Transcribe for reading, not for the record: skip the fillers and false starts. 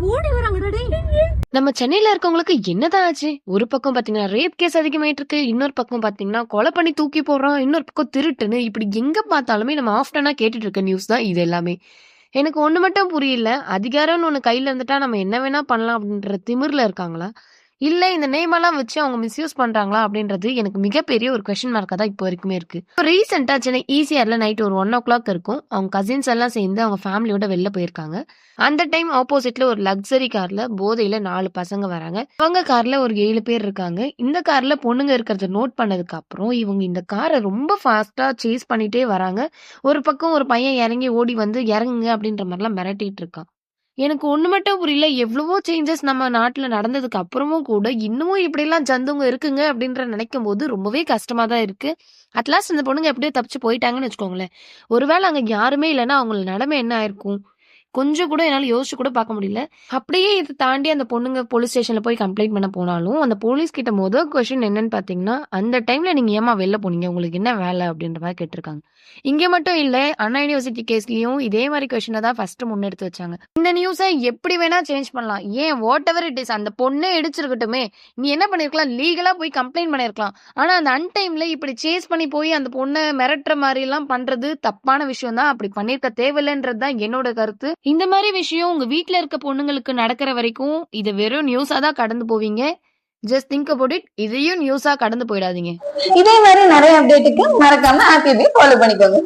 ஓடி வராங்கடா. நம்ம சென்னையில இருக்கவங்களுக்கு என்னதான் ஆச்சு? ஒரு பக்கம் பாத்தீங்கன்னா ரேப் கேஸ் அதிகமாயிட்டு இருக்கு. இன்னொரு பக்கம் பாத்தீங்கன்னா கொலை பண்ணி தூக்கி போடுறான். இன்னொரு பக்கம் திருட்டுன்னு இப்படி எங்க பார்த்தாலுமே நம்ம ஆஃப்டனா கேட்டுட்டு இருக்க நியூஸ் தான் இது எல்லாமே. எனக்கு ஒண்ணு மட்டும் புரியல. அதிகாரம்னு ஒண்ணு கையில இருந்துட்டா நம்ம என்ன வேணா பண்ணலாம் அப்படின்ற திமிர்ல இருக்காங்களா? இல்ல இந்த நேம் எல்லாம் வச்சு அவங்க மிஸ்யூஸ் பண்றாங்களா? அப்படின்றது எனக்கு மிகப்பெரிய ஒரு கொஸ்டின் மார்க்கா தான் இப்போ வரைக்குமே இருக்கு. இப்போ ரீசென்ட்டா சென்னை ஈசிஆர்ல நைட் ஒரு 1:00 இருக்கும். அவங்க கசின்ஸ் எல்லாம் சேர்ந்து அவங்க ஃபேமிலியோட வெளில போயிருக்காங்க. அந்த டைம் ஆப்போசிட்ல ஒரு லக்ஸரி கார்ல போதையில 4 பசங்க வராங்க. அவங்க கார்ல ஒரு 7 பேர் இருக்காங்க. இந்த கார்ல பொண்ணுங்க இருக்கிறத நோட் பண்ணதுக்கு அப்புறம் இவங்க இந்த கார ரொம்ப ஃபாஸ்ட்டா சேஸ் பண்ணிட்டே வராங்க. ஒரு பக்கம் ஒரு பையன் இறங்கி ஓடி வந்து இறங்குங்க அப்படின்ற மாரிலாம் மிரட்டிட்டு இருக்கான். எனக்கு ஒண்ணு மட்டும் புரியல. எவ்வளவோ சேஞ்சஸ் நம்ம நாட்டுல நடந்ததுக்கு அப்புறமும் கூட, இன்னமும் இப்படிலாம் ஜந்துங்க இருக்குங்க அப்படின்ற நினைக்கும்போது ரொம்பவே கஷ்டமா தான் இருக்கு. அட் லாஸ்ட் இந்த பொண்ணுங்க எப்படியோ தப்பிச்சு போயிட்டாங்கன்னு வச்சுக்கோங்களேன். ஒருவேள அங்க யாருமே இல்லன்னா, அவங்கள நிலைமை என்ன ஆயிருக்கும்? கொஞ்சம் கூட என்னால யோசிச்சு கூட பார்க்க முடியல. அப்படியே இத தாண்டி அந்த பொண்ணுங்க போலீஸ் ஸ்டேஷன்ல போய் கம்ப்ளைண்ட் பண்ண போனாலும், அந்த போலீஸ் கிட்ட கொஸ்டின் என்னன்னு பார்த்தீங்கன்னா, "அந்த டைம்ல நீங்க ஏம்மா வெளில போனீங்க? உங்களுக்கு என்ன வேல?" அப்படின்ற மாரி கேட்டிருக்காங்க. இங்க மட்டும் இல்ல, அண்ணா யூனிவர்சிட்டி கேஸ்லயும் இதே மாரி கொஸ்டின தான் ஃபர்ஸ்ட் முன்னெடுத்து வச்சாங்க. இந்த நியூஸ எப்படி வேணா சேஞ்ச் பண்ணலாம். ஏன் வாட் எவர் இட் இஸ் அந்த பொண்ணே இடிச்சிருக்கட்டுமே! நீ என்ன பண்ணியிருக்கலாம்? லீகலா போய் கம்ப்ளைண்ட் பண்ணியிருக்கலாம். ஆனா அந்த அன்டைம்ல இப்படி சேஸ் பண்ணி போய் அந்த பொண்ண மிரட்டுற மாரிலாம் பண்றது தப்பான விஷயம் தான். அப்படி பண்ணியிருக்க தேவையில்லன்றது தான் என்னோட கருத்து. இந்த மாரி விஷயம் உங்க வீட்ல இருக்க பொண்ணுங்களுக்கு நடக்கிற வரைக்கும், இத வெறும் நியூஸா தான் கடந்து போவீங்க. Just think about it. இதையும் நியூஸா கடந்து போயிடாதீங்க. இதே மாதிரி நிறைய அப்டேட்டுக்கு மறக்காம ஆர்டிவி ஃபாலோ பண்ணிக்கோங்க.